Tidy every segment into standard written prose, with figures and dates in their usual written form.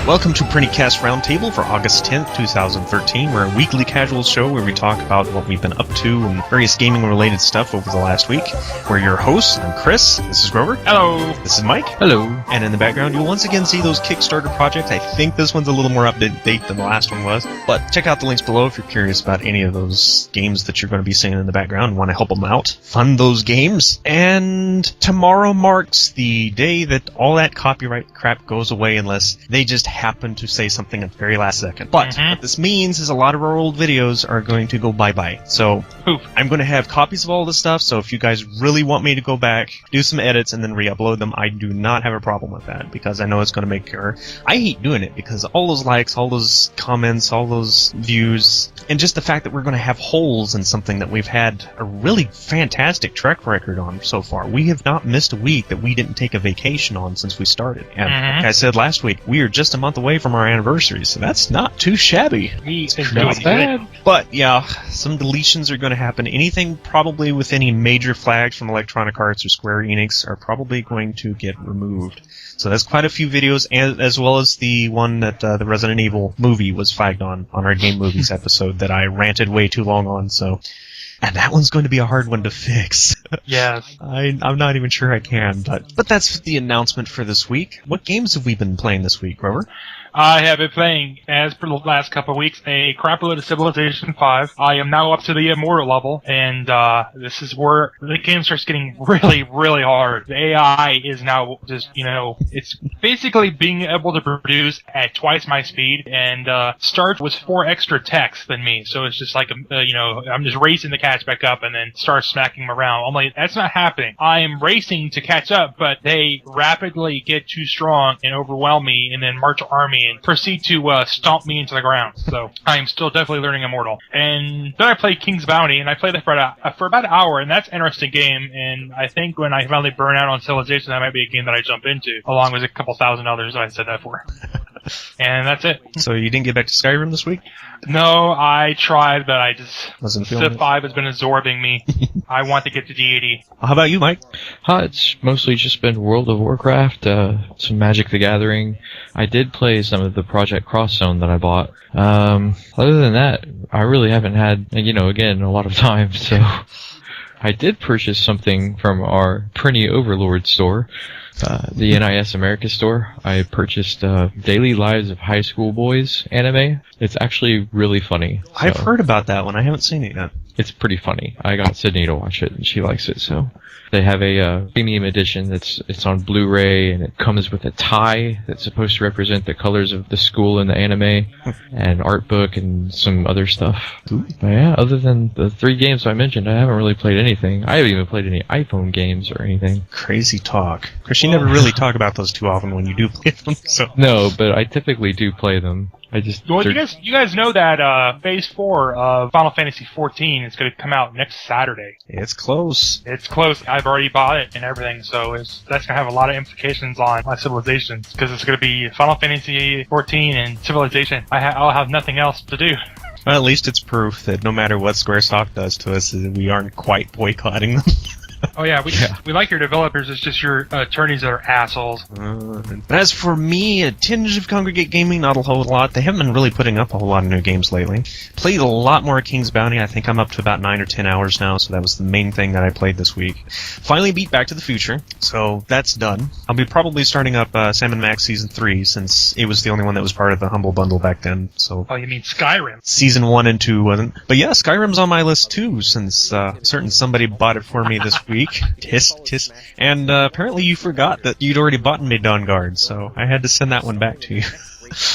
Welcome to PrinnyCast Roundtable for August 10th, 2013. We're a weekly casual show where we talk about what we've been up to and various gaming-related stuff over the last week. We're your hosts. I'm Chris. This is Grover. Hello. This is Mike. Hello. And in the background, you'll once again see those Kickstarter projects. I think this one's a little more up-to-date than the last one was. But check out the links below if you're curious about any of those games that you're going to be seeing in the background and want to help them out. Fund those games. And tomorrow marks the day that all that copyright crap goes away unless they just happen to say something at the very last second. But what this means is a lot of our old videos are going to go bye-bye. So I'm going to have copies of all this stuff, so if you guys really want me to go back, do some edits, and then re-upload them, I do not have a problem with that, because I know it's going to make error. I hate doing it, because all those likes, all those comments, all those views, and just the fact that we're going to have holes in something that we've had a really fantastic track record on so far. We have not missed a week that we didn't take a vacation on since we started. And like I said last week, we are just a month away from our anniversary, so that's not too shabby. It's not bad. But yeah, some deletions are going to happen. Anything probably with any major flags from Electronic Arts or Square Enix are probably going to get removed. So that's quite a few videos, and as well as the one that the Resident Evil movie was flagged on our Game Movies episode that I ranted way too long on. So, and that one's going to be a hard one to fix. Yes. I'm not even sure I can, but that's the announcement for this week. What games have we been playing this week, Grover? I have been playing, as per the last couple of weeks, a crapload of Civilization 5. I am now up to the Immortal level, and this is where the game starts getting really, really hard. The AI is now just, it's basically being able to produce at twice my speed, and starts with 4 extra techs than me. So it's just like, I'm just racing to catch back up and then start smacking them around. I'm like, that's not happening. I am racing to catch up, but they rapidly get too strong and overwhelm me, and then march army and proceed to stomp me into the ground. So I am still definitely learning Immortal. And then I played King's Bounty, and I played that for about an hour, and that's an interesting game. And I think when I finally burn out on Civilization, that might be a game that I jump into, along with a couple thousand others I said that for. And that's it. So you didn't get back to Skyrim this week? No, I tried, but I just... Wasn't feeling Civ 5 has been absorbing me. I want to get to D80. How about you, Mike? It's mostly just been World of Warcraft, some Magic the Gathering. I did play some of the Project Cross Zone that I bought. Other than that, I really haven't had, again, a lot of time, so... I did purchase something from our Prinny Overlord store, the NIS America store. I purchased Daily Lives of High School Boys anime. It's actually really funny. So I've heard about that one. I haven't seen it yet. it's pretty funny. I got Sydney to watch it, and she likes it, so... They have a premium edition it's on Blu-ray, and it comes with a tie that's supposed to represent the colors of the school in the anime, and art book, and some other stuff. But yeah, other than the 3 games I mentioned, I haven't really played anything. I haven't even played any iPhone games or anything. Crazy talk. Because you never really talk about those too often when you do play them, so... No, but I typically do play them. Well, you guys know that Phase 4 of Final Fantasy XIV is going to come out next Saturday. It's close. It's close. I've already bought it and everything, so that's going to have a lot of implications on my Civilization, because it's going to be Final Fantasy XIV and Civilization. I'll have nothing else to do. Well, at least it's proof that no matter what Squaresoft does to us, we aren't quite boycotting them. Oh yeah, we like your developers, it's just your attorneys that are assholes. As for me, a tinge of Congregate Gaming, not a whole lot. They haven't been really putting up a whole lot of new games lately. Played a lot more King's Bounty. I think I'm up to about 9 or 10 hours now, so that was the main thing that I played this week. Finally beat Back to the Future, so that's done. I'll be probably starting up Sam & Max Season 3, since it was the only one that was part of the Humble Bundle back then. So. Oh, you mean Skyrim? Season 1 and 2 wasn't. But yeah, Skyrim's on my list too, since certain somebody bought it for me this week. Tisk. And apparently you forgot that you'd already bought me Dawn Guard, so I had to send that one back to you.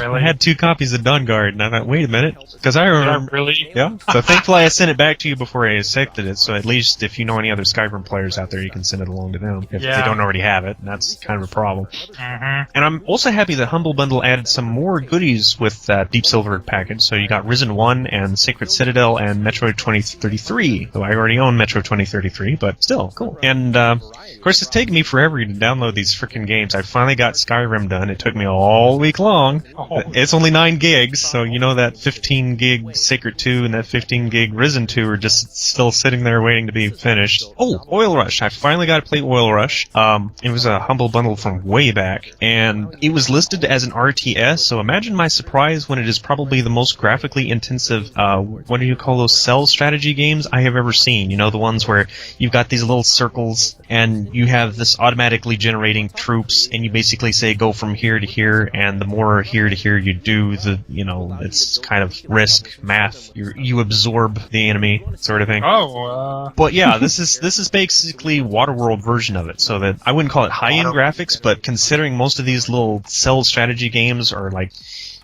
Really? I had 2 copies of Dawn Guard, and I thought, wait a minute, because I remember... Really? Yeah. So thankfully I sent it back to you before I accepted it, so at least if you know any other Skyrim players out there, you can send it along to them, if they don't already have it, and that's kind of a problem. Mm-hmm. And I'm also happy that Humble Bundle added some more goodies with that Deep Silver package, so you got Risen 1 and Sacred Citadel and Metroid 2033, though I already own Metro 2033, but still, cool. And, of course, it's taken me forever to download these frickin' games. I finally got Skyrim done. It took me all week long. game. Oh. It's only 9 gigs, so you know that 15 gig Sacred 2 and that 15 gig Risen 2 are just still sitting there waiting to be finished. Oh, Oil Rush. I finally got to play Oil Rush. It was a humble bundle from way back, and it was listed as an RTS, so imagine my surprise when it is probably the most graphically intensive, what do you call those, cell strategy games I have ever seen. You know, the ones where you've got these little circles, and you have this automatically generating troops, and you basically say go from here to here, and the more here to here you do, it's kind of risk, math, you absorb the enemy, sort of thing. But yeah, this is basically Waterworld version of it, so that I wouldn't call it high-end graphics, but considering most of these little cell strategy games are like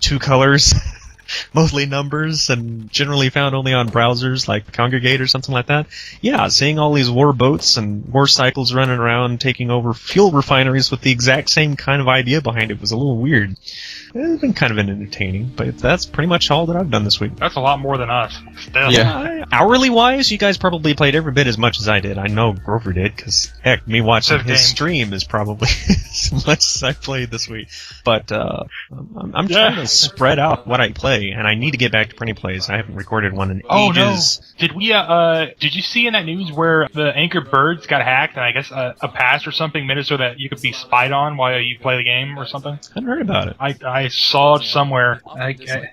2 colors, mostly numbers, and generally found only on browsers like Congregate or something like that. Yeah, seeing all these war boats and war cycles running around taking over fuel refineries with the exact same kind of idea behind it was a little weird. It's been kind of entertaining, but that's pretty much all that I've done this week. That's a lot more than us. Still. Yeah. Hourly-wise, you guys probably played every bit as much as I did. I know Grover did, because, heck, me watching his stream is probably as much as I played this week. But I'm trying to spread out what I play, and I need to get back to Prinny Plays. I haven't recorded one in ages. No. Did you see in that news where the Anchor Birds got hacked, and I guess a patch or something made it so that you could be spied on while you play the game or something? I hadn't heard about it. I saw it somewhere.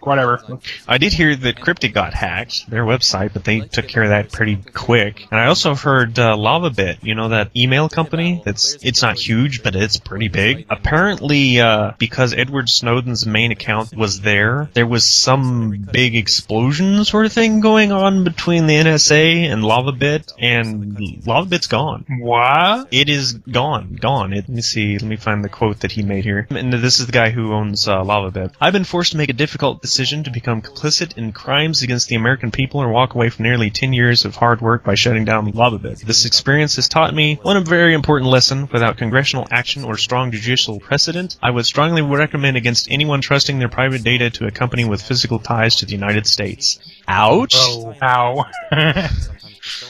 Whatever. I did hear that Cryptic got hacked, their website, but they took care of that pretty quick. And I also heard LavaBit, you know, that email company? It's not huge, but it's pretty big. Apparently, because Edward Snowden's main account was there was some big explosion sort of thing going on between the NSA and LavaBit, and LavaBit's gone. What? It is gone. Let me find the quote that he made here. And this is the guy who owns LavaBit. I've been forced to make a difficult decision to become complicit in crimes against the American people and walk away from nearly 10 years of hard work by shutting down LavaBit. This experience has taught me one very important lesson. Without congressional action or strong judicial precedent, I would strongly recommend against anyone trusting their private data to a company with physical ties to the United States. Ouch. Oh, ow.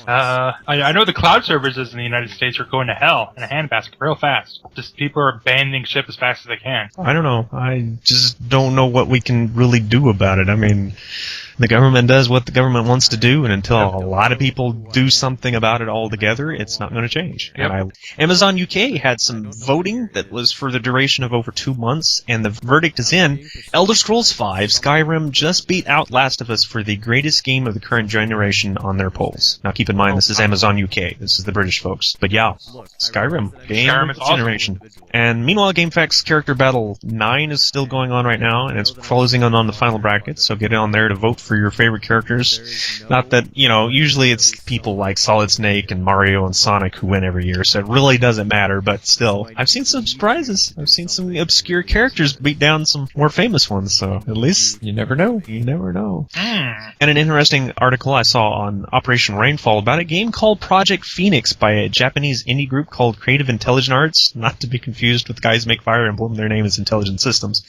I know the cloud services in the United States are going to hell in a handbasket real fast. Just people are abandoning ship as fast as they can. I don't know. I just don't know what we can really do about it. I mean, the government does what the government wants to do, and until a lot of people do something about it altogether, it's not going to change. Yep. And Amazon UK had some voting that was for the duration of over 2 months, and the verdict is in. Elder Scrolls V Skyrim just beat out Last of Us for the greatest game of the current generation on their polls. Now keep in mind, this is Amazon UK. This is the British folks. But yeah, Skyrim, game of the generation. Awesome. And meanwhile, GameFAQs Character Battle 9 is still going on right now, and it's closing on the final bracket, so get on there to vote for your favorite characters. Not that, usually it's people like Solid Snake and Mario and Sonic who win every year, so it really doesn't matter, but still, I've seen some surprises. I've seen some obscure characters beat down some more famous ones, so at least you never know. You never know. And an interesting article I saw on Operation Rainfall about a game called Project Phoenix by a Japanese indie group called Creative Intelligent Arts, not to be confused with the guys who make Fire Emblem. Their name is Intelligent Systems.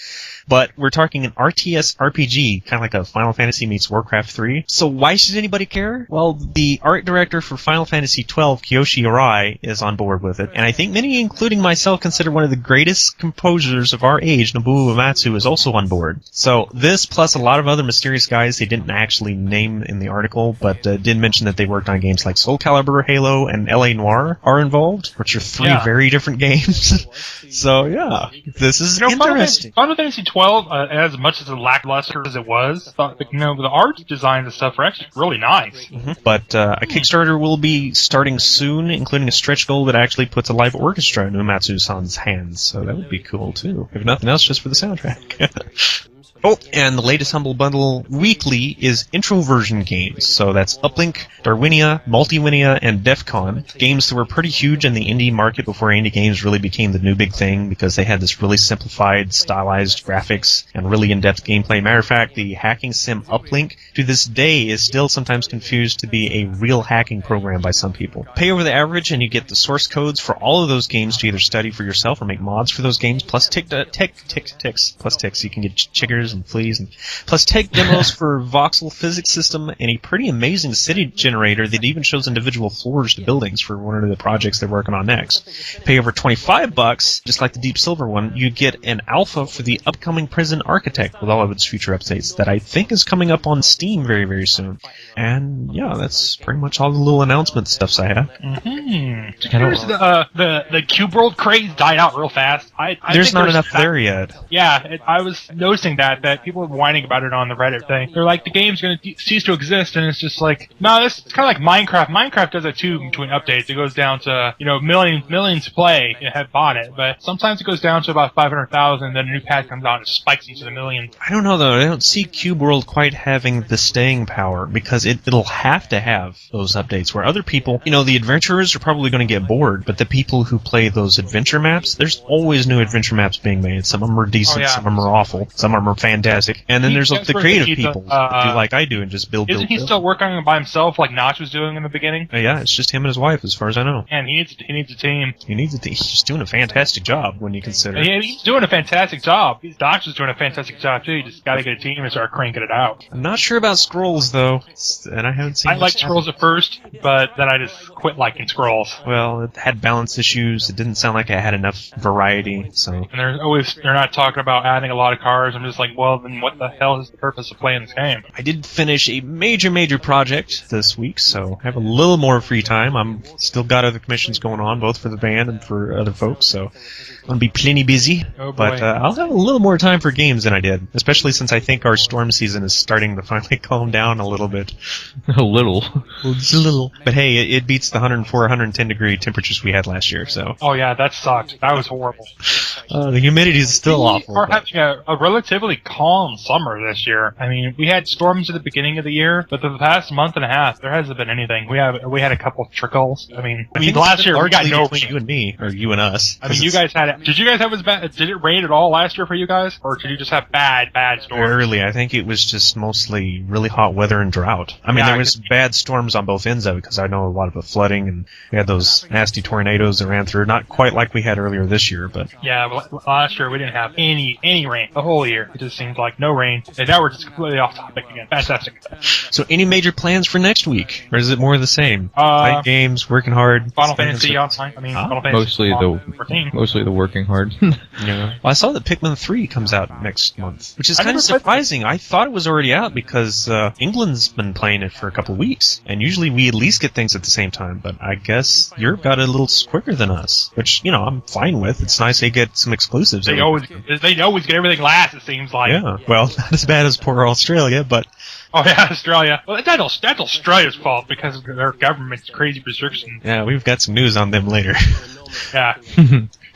But we're talking an RTS RPG, kind of like a Final Fantasy meets Warcraft 3. So why should anybody care? Well, the art director for Final Fantasy XII, Kiyoshi Arai, is on board with it. And I think many, including myself, consider one of the greatest composers of our age, Nobuo Uematsu, is also on board. So this, plus a lot of other mysterious guys they didn't actually name in the article, but did mention that they worked on games like Soul Calibur, Halo, and L.A. Noire are involved, which are three very different games. So yeah, this is interesting. Final Fantasy 12, as much as lackluster as it was, the art designs and stuff are actually really nice. But a Kickstarter will be starting soon, including a stretch goal that actually puts a live orchestra in Uematsu-san's hands, so that would be cool too. If nothing else, just for the soundtrack. Oh, and the latest Humble Bundle weekly is introversion games. So that's Uplink, Darwinia, Multiwinia, and Defcon. Games that were pretty huge in the indie market before indie games really became the new big thing because they had this really simplified, stylized graphics and really in-depth gameplay. Matter of fact, the hacking sim Uplink to this day is still sometimes confused to be a real hacking program by some people. Pay over the average and you get the source codes for all of those games to either study for yourself or make mods for those games, plus ticks. You can get chiggers and fleas, and plus tech demos for voxel physics system and a pretty amazing city generator that even shows individual floors to buildings for one of the projects they're working on next. Pay over $25, just like the Deep Silver one, you get an alpha for the upcoming Prison Architect with all of its future updates that I think is coming up on Steam very, very soon. And yeah, that's pretty much all the little announcement stuffs I have. The Cube World craze died out real fast. There's not enough there yet. Yeah, I was noticing that people were whining about it on the Reddit thing. They're like, the game's going to cease to exist, and it's just like, no, this is kind of like Minecraft. Minecraft does it too between updates. It goes down to, millions play have bought it, but sometimes it goes down to about 500,000, then a new patch comes out and it spikes into the millions. I don't know though. I don't see Cube World quite having the staying power because it'll have to have those updates where other people, the adventurers are probably going to get bored, but the people who play those adventure maps, there's always new adventure maps being made. Some of them are decent, some of them are awful, some of them are fantastic, and then there's the creative people who do like I do and just build. Isn't he still working on it by himself like Notch was doing in the beginning? Yeah, it's just him and his wife as far as I know. And he needs a team. He's just doing a fantastic job when you consider. Yeah, he's doing a fantastic job. Notch is doing a fantastic job too. You just got to get a team and start cranking it out. I'm not sure about Scrolls though, and I haven't seen. I liked Scrolls at first, but then I just quit liking Scrolls. Well, it had balance issues. It didn't sound like it had enough variety. So. And they're not talking about adding a lot of cars. I'm just like, well, then what the hell is the purpose of playing this game? I did finish a major project this week, so I have a little more free time. I'm still got other commissions going on, both for the band and for other folks, so I'm going to be plenty busy. Oh boy. But I'll have a little more time for games than I did, especially since I think our storm season is starting to finally calm down a little bit. A little. Just a little. But hey, it beats the 104, 110 degree temperatures we had last year, so. Oh yeah, that sucked. That was horrible. The humidity is still awful. We're having a relatively calm summer this year. I mean, we had storms at the beginning of the year, but the past month and a half, there hasn't been anything. We had a couple of trickles. I mean, last year we got no rain. You and me, or you and us. I mean, you guys had it. Did you guys have as bad? Did it rain at all last year for you guys, or did you just have bad storms? Rarely. I think it was just mostly really hot weather and drought. I mean, there was bad storms on both ends of it because I know a lot of the flooding, and we had those nasty tornadoes that ran through. Not quite like we had earlier this year, but yeah, last year we didn't have any rain the whole year. It just seemed like no rain, and now we're just completely off topic again. Fantastic. So, any major plans for next week, or is it more of the same? Playing games, working hard. Final Fantasy online. I mean, Final Fantasy mostly the working hard. Yeah. Well, I saw that Pikmin 3 comes out next month, which is kind of surprising. I thought it was already out because England's been playing it for a couple of weeks, and usually we at least get things at the same time, but I guess Europe got it a little quicker than us, which, I'm fine with. It's nice they get some exclusives. They always get everything last, it seems like. Yeah, well, not as bad as poor Australia, but... Oh yeah, Australia. Well, that's Australia's fault because of their government's crazy restrictions. Yeah, we've got some news on them later. Yeah.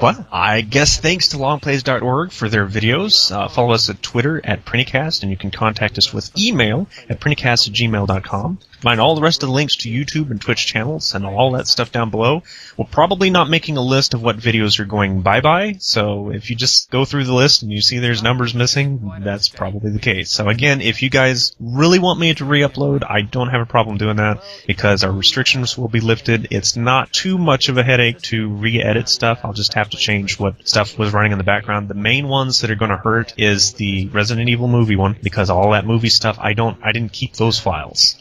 Well, I guess thanks to longplays.org for their videos. Follow us at Twitter at PrinnyCast, and you can contact us with email at prinnycast@gmail.com. Find all the rest of the links to YouTube and Twitch channels and all that stuff down below. We're probably not making a list of what videos are going bye-bye, so if you just go through the list and you see there's numbers missing, that's probably the case. So again, if you guys really want me to re-upload, I don't have a problem doing that because our restrictions will be lifted. It's not too much of a headache to re-edit stuff. I'll just have to change what stuff was running in the background. The main ones that are going to hurt is the Resident Evil movie one because all that movie stuff, I didn't keep those files.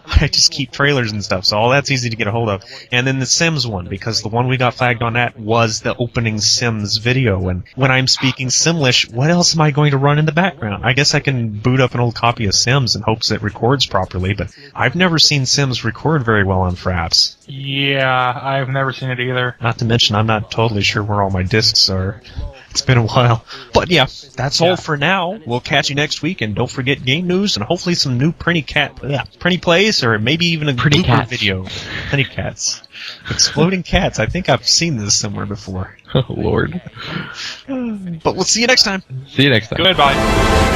I just keep trailers and stuff, so all that's easy to get a hold of. And then the Sims one, because the one we got flagged on that was the opening Sims video, and when I'm speaking Simlish, what else am I going to run in the background? I guess I can boot up an old copy of Sims in hopes it records properly, but I've never seen Sims record very well on Fraps. Yeah, I've never seen it either. Not to mention, I'm not totally sure where all my discs are. It's been a while. But yeah, that's all for now. We'll catch you next week, and don't forget game news and hopefully some new Prinny plays, or maybe even a blooper video. Prinny Cats. Exploding cats. I think I've seen this somewhere before. Oh, Lord. But we'll see you next time. See you next time. Goodbye.